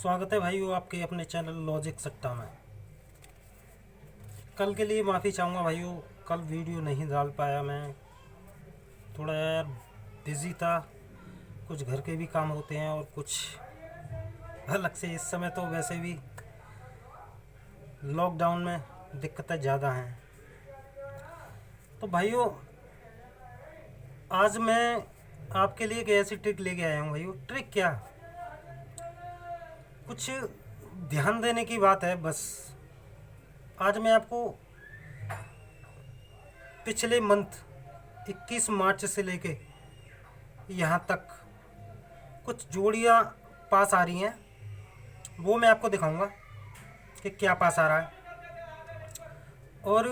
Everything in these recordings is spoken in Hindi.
स्वागत है भाइयों आपके अपने चैनल लॉजिक सट्टा में। कल के लिए माफ़ी चाहूँगा भाइयों, कल वीडियो नहीं डाल पाया मैं। थोड़ा यार बिज़ी था, कुछ घर के भी काम होते हैं और कुछ अलग से। इस समय तो वैसे भी लॉकडाउन में दिक्कतें ज़्यादा हैं। तो भाइयों आज मैं आपके लिए एक ऐसी ट्रिक लेके आया हूँ भाइयों। ट्रिक क्या, कुछ ध्यान देने की बात है बस। आज मैं आपको पिछले मंथ 21 मार्च से लेके यहाँ तक कुछ जोड़ियाँ पास आ रही हैं, वो मैं आपको दिखाऊंगा कि क्या पास आ रहा है। और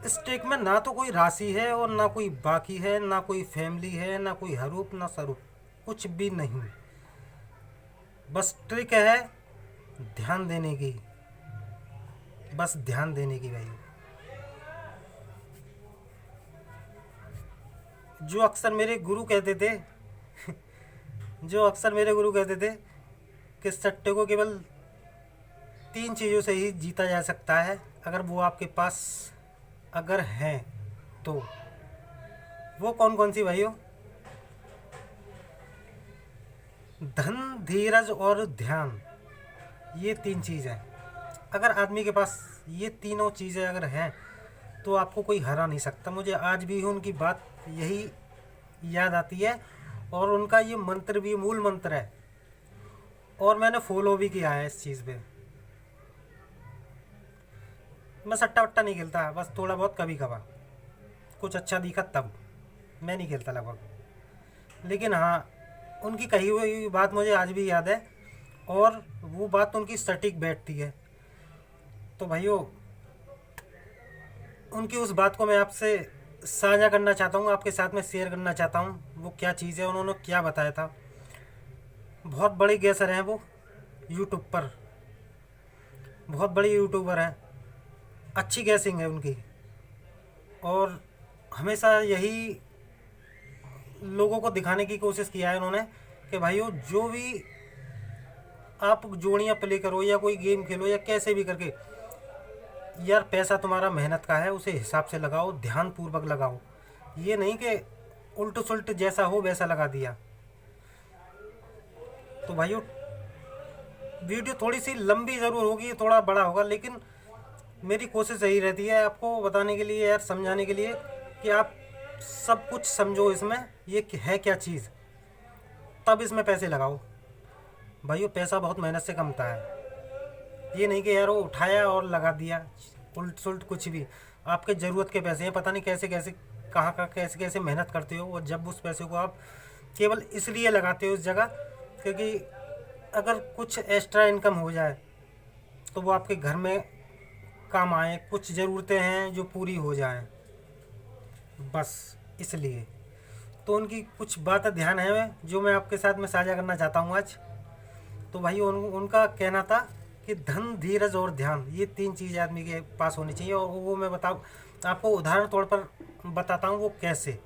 इस ट्रिक में ना तो कोई राशि है और ना कोई बाकी है, ना कोई फैमिली है, ना कोई हरूप ना सरूप, कुछ भी नहीं। बस ट्रिक है ध्यान देने की, बस ध्यान देने की भाई। जो अक्सर मेरे गुरु कहते थे जो अक्सर मेरे गुरु कहते थे कि सट्टे को केवल 3 चीज़ों से ही जीता जा सकता है, अगर वो आपके पास अगर हैं तो। वो कौन कौन सी भाइयों? धन, धीरज और ध्यान, ये 3 चीज़ हैं। अगर आदमी के पास ये तीनों चीज़ें अगर हैं तो आपको कोई हरा नहीं सकता। मुझे आज भी उनकी बात यही याद आती है और उनका ये मंत्र भी मूल मंत्र है और मैंने फॉलो भी किया है इस चीज़ पे। मैं सट्टा वट्टा नहीं खेलता, बस थोड़ा बहुत कभी कभार कुछ अच्छा दिखा तब। मैं नहीं खेलता लगभग, लेकिन हाँ उनकी कही हुई बात मुझे आज भी याद है और वो बात उनकी सटीक बैठती है। तो भाइयों उनकी उस बात को मैं आपसे साझा करना चाहता हूँ, आपके साथ में शेयर करना चाहता हूँ। वो क्या चीज़ है, उन्होंने क्या बताया था। बहुत बड़ी गेसर हैं वो, यूट्यूब पर बहुत बड़ी यूट्यूबर हैं, अच्छी गैसिंग है उनकी। और हमेशा यही लोगों को दिखाने की कोशिश किया है उन्होंने कि भाइयों जो भी आप जोड़ियाँ प्ले करो या कोई गेम खेलो या कैसे भी करके, यार पैसा तुम्हारा मेहनत का है, उसे हिसाब से लगाओ, ध्यान पूर्वक लगाओ। ये नहीं कि उल्ट सुल्ट जैसा हो वैसा लगा दिया। तो भाइयों वीडियो थोड़ी सी लंबी ज़रूर होगी, थोड़ा बड़ा होगा, लेकिन मेरी कोशिश यही रहती है आपको बताने के लिए, यार समझाने के लिए कि आप सब कुछ समझो इसमें ये है क्या चीज़, तब इसमें पैसे लगाओ। भाइयों पैसा बहुत मेहनत से कमता है, ये नहीं कि यार वो उठाया और लगा दिया उल्ट सुल्ट कुछ भी। आपके ज़रूरत के पैसे हैं, पता नहीं कैसे कैसे कहाँ का कैसे कैसे मेहनत करते हो, और जब उस पैसे को आप केवल इसलिए लगाते हो उस जगह क्योंकि अगर कुछ एक्स्ट्रा इनकम हो जाए तो वो आपके घर में काम आए, कुछ ज़रूरतें हैं जो पूरी हो जाएं, बस इसलिए। तो उनकी कुछ बातें ध्यान है जो मैं आपके साथ में साझा करना चाहता हूँ आज। तो भाई उनका कहना था कि धन, धीरज और ध्यान, ये 3 चीज़ आदमी के पास होनी चाहिए। और वो मैं बताऊँ आपको, उदाहरण तौर पर बताता हूँ वो कैसे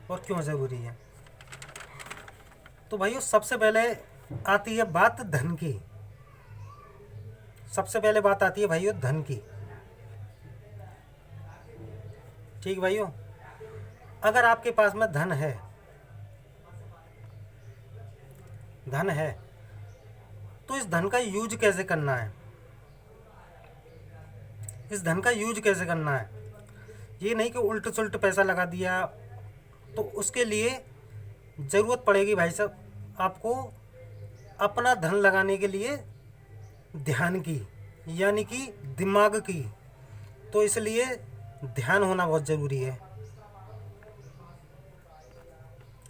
और क्यों ज़रूरी है। तो भाइयों सबसे पहले आती है बात धन की। सबसे पहले बात आती है भाइयों धन की। ठीक भाइयों, अगर आपके पास में धन है तो इस धन का यूज कैसे करना है, इस धन का यूज कैसे करना है। ये नहीं कि उल्ट सुल्ट पैसा लगा दिया। तो उसके लिए ज़रूरत पड़ेगी भाई साहब आपको अपना धन लगाने के लिए ध्यान की, यानी कि दिमाग की। तो इसलिए ध्यान होना बहुत ज़रूरी है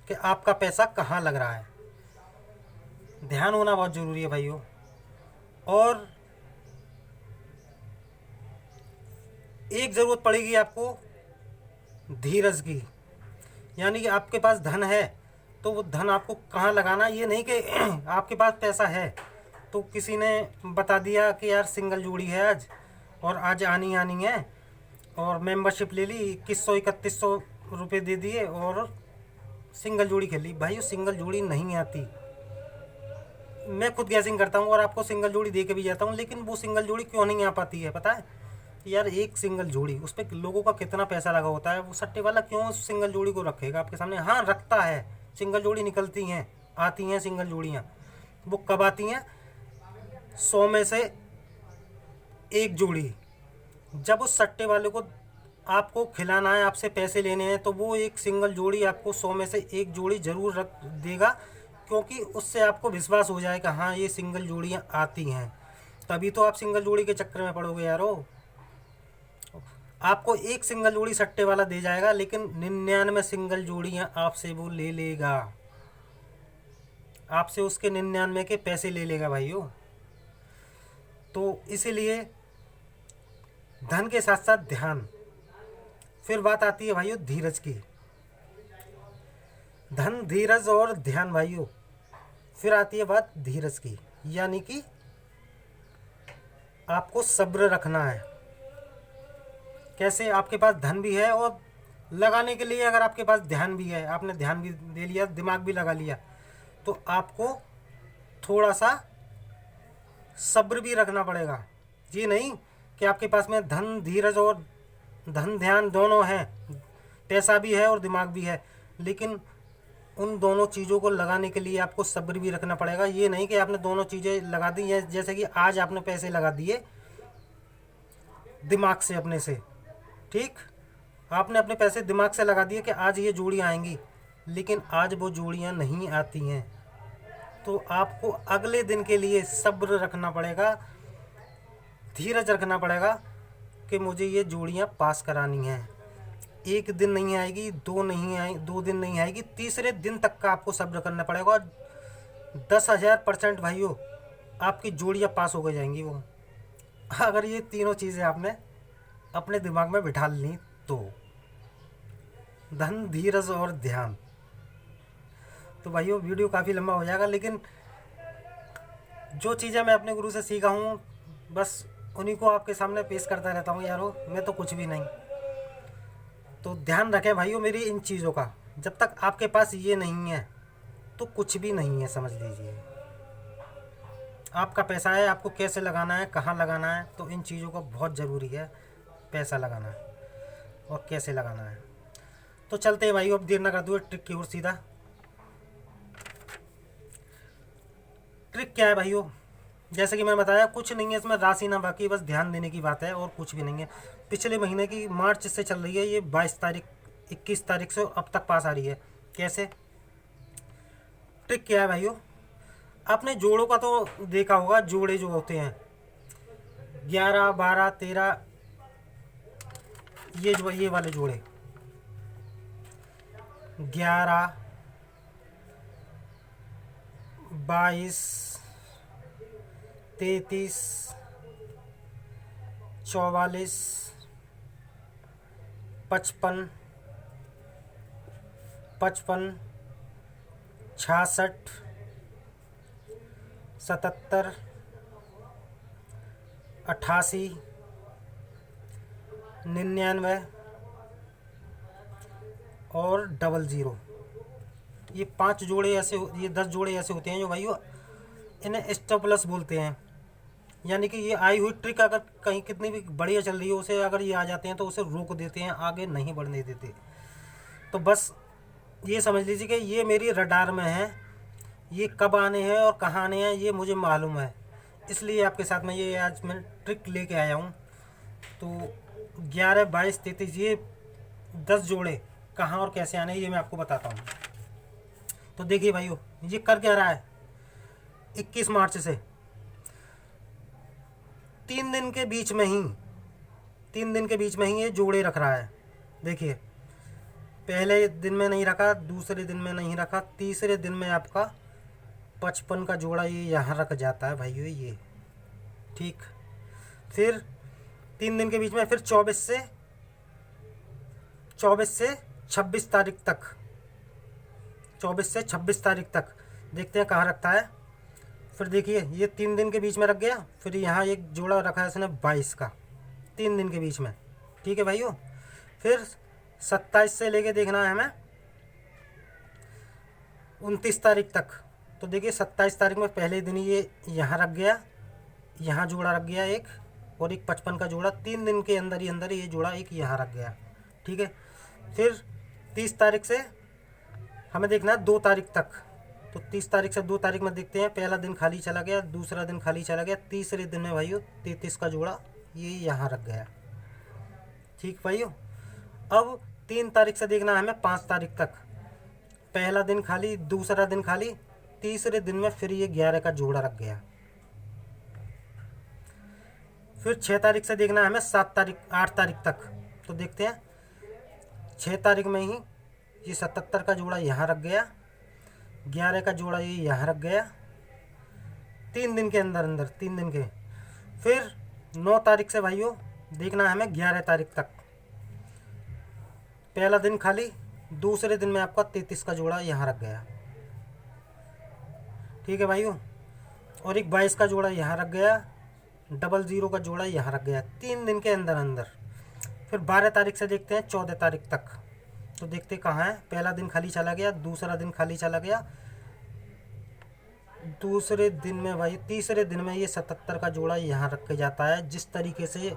कि आपका पैसा कहाँ लग रहा है। ध्यान होना बहुत ज़रूरी है भाइयों। और एक ज़रूरत पड़ेगी आपको धीरज की, यानी कि आपके पास धन है तो वो धन आपको कहाँ लगाना। ये नहीं कि आपके पास पैसा है तो किसी ने बता दिया कि यार सिंगल जोड़ी है आज और आज आनी है और मेंबरशिप ले ली, 2100-3100 रुपये दे दिए और सिंगल जोड़ी खेल ली। भाई सिंगल जोड़ी नहीं आती, मैं खुद गैसिंग करता हूँ और आपको सिंगल जोड़ी दे के भी जाता हूँ, लेकिन वो सिंगल जोड़ी क्यों नहीं आ पाती है पता है यार? एक सिंगल जोड़ी, उस पर लोगों का कितना पैसा लगा होता है, वो सट्टे वाला क्यों उस सिंगल जोड़ी को रखेगा आपके सामने? हाँ रखता है, सिंगल जोड़ी निकलती हैं, आती हैं सिंगल जोड़ियाँ। वो कब आती हैं? 100 में से एक जोड़ी। जब उस सट्टे वाले को आपको खिलाना है, आपसे पैसे लेने हैं, तो वो एक सिंगल जोड़ी आपको 100 में से एक जोड़ी ज़रूर रख देगा, क्योंकि उससे आपको विश्वास हो जाएगा हाँ ये सिंगल जोड़ियाँ आती हैं। तभी तो आप सिंगल जोड़ी के चक्कर में पड़ोगे यारो। आपको एक सिंगल जोड़ी सट्टे वाला दे जाएगा, लेकिन 99 सिंगल जोड़ियाँ आपसे वो ले लेगा, आपसे उसके 99 के पैसे ले लेगा भाइयों। तो इसीलिए धन के साथ साथ ध्यान। फिर बात आती है भाइयों धीरज की। धन, धीरज और ध्यान भाइयों। फिर आती है बात धीरज की, यानी कि आपको सब्र रखना है। कैसे? आपके पास धन भी है और लगाने के लिए अगर आपके पास ध्यान भी है, आपने ध्यान भी दे लिया, दिमाग भी लगा लिया, तो आपको थोड़ा सा सब्र भी रखना पड़ेगा। ये नहीं कि आपके पास में धन, धीरज और धन ध्यान दोनों हैं, पैसा भी है और दिमाग भी है, लेकिन उन दोनों चीज़ों को लगाने के लिए आपको सब्र भी रखना पड़ेगा। ये नहीं कि आपने दोनों चीज़ें लगा दी है, जैसे कि आज आपने पैसे लगा दिए दिमाग से अपने से, ठीक, आपने अपने पैसे दिमाग से लगा दिए कि आज ये जोड़ियाँ आएंगी, लेकिन आज वो जोड़ियाँ नहीं आती हैं। तो आपको अगले दिन के लिए सब्र रखना पड़ेगा, धीरज रखना पड़ेगा कि मुझे ये जोड़ियाँ पास करानी हैं। एक दिन नहीं आएगी, दो दिन नहीं आएगी, तीसरे दिन तक का आपको सब्र करना पड़ेगा। और 10,000% भाइयों आपकी जोड़ियाँ पास हो गई जाएंगी वो, अगर ये तीनों चीज़ें आपने अपने दिमाग में बिठा ली तो। धन, धीरज और ध्यान। तो भाइयों वीडियो काफ़ी लंबा हो जाएगा, लेकिन जो चीज़ें मैं अपने गुरु से सीखा हूँ बस उन्हीं को आपके सामने पेश करता रहता हूँ यारो, मैं तो कुछ भी नहीं। तो ध्यान रखें भाइयों मेरी इन चीज़ों का। जब तक आपके पास ये नहीं है तो कुछ भी नहीं है, समझ लीजिए। आपका पैसा है, आपको कैसे लगाना है, कहाँ लगाना है, तो इन चीज़ों का बहुत ज़रूरी है, पैसा लगाना है और कैसे लगाना है। तो चलते हैं भाइयों, अब देर ना करते हुए ट्रिक की ओर सीधा। ट्रिक क्या है भाइयों? जैसे कि मैं बताया, कुछ नहीं है इसमें राशि ना, बाकी बस ध्यान देने की बात है और कुछ भी नहीं है। पिछले महीने की मार्च से चल रही है ये, 22 तारीख 21 तारीख से अब तक पास आ रही है। कैसे? ट्रिक क्या है भाइयों? आपने जोड़ों का तो देखा होगा, जोड़े जो होते हैं 11, 12, 13, ये वाले जोड़े 11, 22, 33, 44, 55, 55, 66, 77, 88, 99 और 00। ये 5 जोड़े ऐसे, ये 10 जोड़े ऐसे होते हैं जो भाइयों इन्हें स्टॉप प्लस बोलते हैं। यानी कि ये आई हुई ट्रिक अगर कहीं कितनी भी बढ़िया चल रही है, उसे अगर ये आ जाते हैं तो उसे रोक देते हैं, आगे नहीं बढ़ने देते। तो बस ये समझ लीजिए कि ये मेरी रडार में है, ये कब आने हैं और कहाँ आने हैं ये मुझे मालूम है, इसलिए आपके साथ में ये आज मैं ट्रिक लेके आया हूँ। तो 11, 22, 33 ये 10 जोड़े कहाँ और कैसे आने ये मैं आपको बताता हूँ। तो देखिए भाइयों, ये कर क्या रहा है, 21 मार्च से 3 दिन के बीच में ही ये जोड़े रख रहा है। देखिए, पहले दिन में नहीं रखा, दूसरे दिन में नहीं रखा, तीसरे दिन में आपका 55 का जोड़ा ये यहाँ रख जाता है भाइयों ये, ठीक। फिर 3 दिन के बीच में फिर 24 से 26 तारीख तक, 24 से 26 तारीख तक देखते हैं कहाँ रखता है। फिर देखिए ये 3 दिन के बीच में रख गया, फिर यहाँ एक जोड़ा रखा है इसने 22 का, 3 दिन के बीच में, ठीक है भाइयों। फिर 27 से लेके देखना है हमें 29 तारीख तक, तो देखिए 27 तारीख में पहले दिन ये यहाँ रख गया, यहाँ जोड़ा रख गया एक, और एक 55 का जोड़ा, 3 दिन के अंदर ही अंदर ये जोड़ा एक यहाँ रख गया। ठीक है, फिर 30 तारीख से हमें देखना है 2 तारीख तक। तो 30 तारीख से 2 तारीख में देखते हैं, पहला दिन खाली चला गया, दूसरा दिन खाली चला गया, तीसरे दिन में भाइयों 33 का जोड़ा ये यहाँ रख गया। ठीक भाइयों, अब 3 तारीख से देखना है हमें 5 तारीख तक, पहला दिन खाली, दूसरा दिन खाली, तीसरे दिन में फिर ये 11 का जोड़ा रख गया। फिर 6 तारीख से देखना है हमें 8 तारीख तक। तो देखते हैं 6 तारीख में ही ये 77 का जोड़ा यहाँ रख गया, 11 का जोड़ा ये यहाँ रख गया, 3 दिन के अंदर अंदर, 3 दिन के। फिर 9 तारीख से भाइयों देखना है हमें 11 तारीख तक, पहला दिन खाली, दूसरे दिन में आपका 33 का जोड़ा यहाँ रख गया। ठीक है भाइयों, और एक 22 का जोड़ा यहाँ रख गया, 00 का जोड़ा यहाँ रख गया, 3 दिन के अंदर अंदर। फिर 12 तारीख से देखते हैं 14 तारीख तक। तो देखते कहाँ है, पहला दिन खाली चला गया, दूसरा दिन खाली चला गया, दूसरे दिन में भाई तीसरे दिन में ये 77 का जोड़ा यहाँ रख के जाता है, जिस तरीके से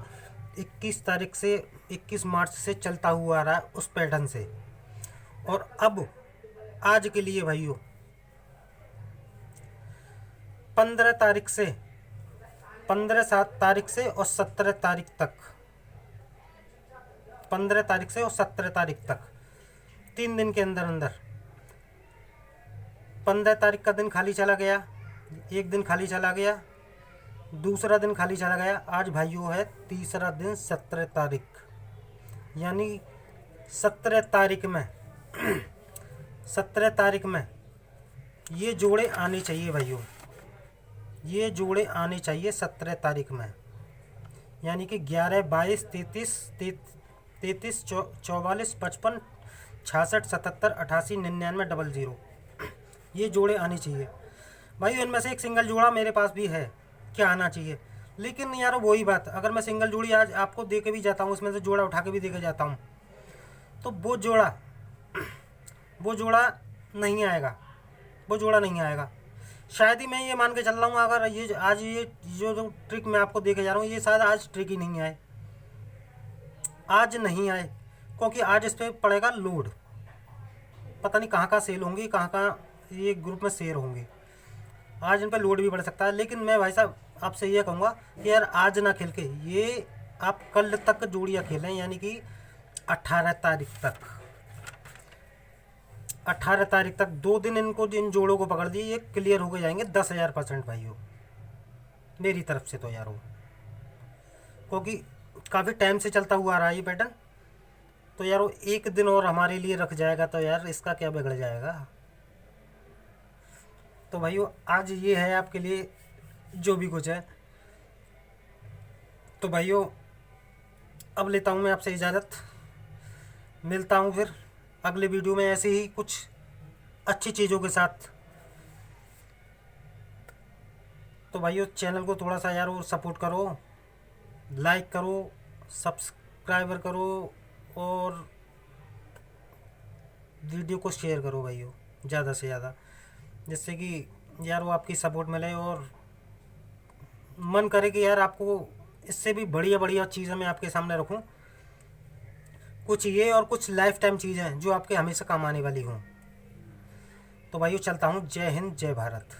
21 तारीख से 21 मार्च से चलता हुआ आ रहा है उस पैटर्न से। और अब आज के लिए भाइयों 15 तारीख से 15 तारीख से और 17 तारीख तक, 15 तारीख से और 17 तारीख तक, 3 दिन के अंदर अंदर। 15 तारीख का दिन खाली चला गया, एक दिन खाली चला गया, दूसरा दिन खाली चला गया, आज भाइयों है तीसरा दिन 17 तारीख, यानी 17 तारीख में 17 तारीख में ये जोड़े आने चाहिए भाइयों, ये जोड़े आने चाहिए 17 तारीख में, यानी कि 11, 22, 33, 44, 55, 66, 77, 88, 99, 00 ये जोड़े आने चाहिए भाई। इनमें से एक सिंगल जोड़ा मेरे पास भी है, क्या आना चाहिए। लेकिन यार वही बात, अगर मैं सिंगल जोड़ी आज आपको दे के भी जाता हूँ, उसमें से जोड़ा उठा के भी दे के जाता हूँ, तो वो जोड़ा नहीं आएगा, वो जोड़ा नहीं आएगा। शायद ही मैं ये मान के चल रहा हूँ, अगर ये आज ये जो ट्रिक मैं आपको दे के जा रहा हूँ, ये शायद आज ट्रिक ही नहीं आए, आज नहीं आए, क्योंकि आज इस पर पड़ेगा लोड। पता नहीं कहाँ सेल होंगी, कहाँ ये ग्रुप में शेयर होंगे, आज इन पर लोड भी बढ़ सकता है। लेकिन मैं भाई साहब आपसे ये कहूँगा कि यार आज ना खेल के ये आप कल तक जोड़ियाँ खेलें, यानी कि 18 तारीख तक, 18 तारीख तक 2 दिन इनको, इन जोड़ों को पकड़ दिए, ये क्लियर हो गए जाएंगे 10,000% भाइयों मेरी तरफ से तो यार वो, क्योंकि काफ़ी टाइम से चलता हुआ आ रहा है ये पैटर्न। तो यार वो एक दिन और हमारे लिए रख जाएगा तो यार इसका क्या बिगड़ जाएगा। तो भाइयों आज ये है आपके लिए जो भी कुछ है। तो भाइयों अब लेता हूँ मैं आपसे इजाज़त, मिलता हूँ फिर अगले वीडियो में ऐसे ही कुछ अच्छी चीज़ों के साथ। तो भाइयों चैनल को थोड़ा सा यार वो सपोर्ट करो, लाइक करो, सब्सक्राइबर करो और वीडियो को शेयर करो भाइयों ज़्यादा से ज़्यादा, जिससे कि यार वो आपकी सपोर्ट मिले और मन करे कि यार आपको इससे भी बढ़िया बढ़िया चीज़ें मैं आपके सामने रखूं, कुछ ये और कुछ लाइफ टाइम चीज़ें जो आपके हमेशा काम आने वाली हों। तो भाइयों चलता हूँ, जय हिंद जय भारत।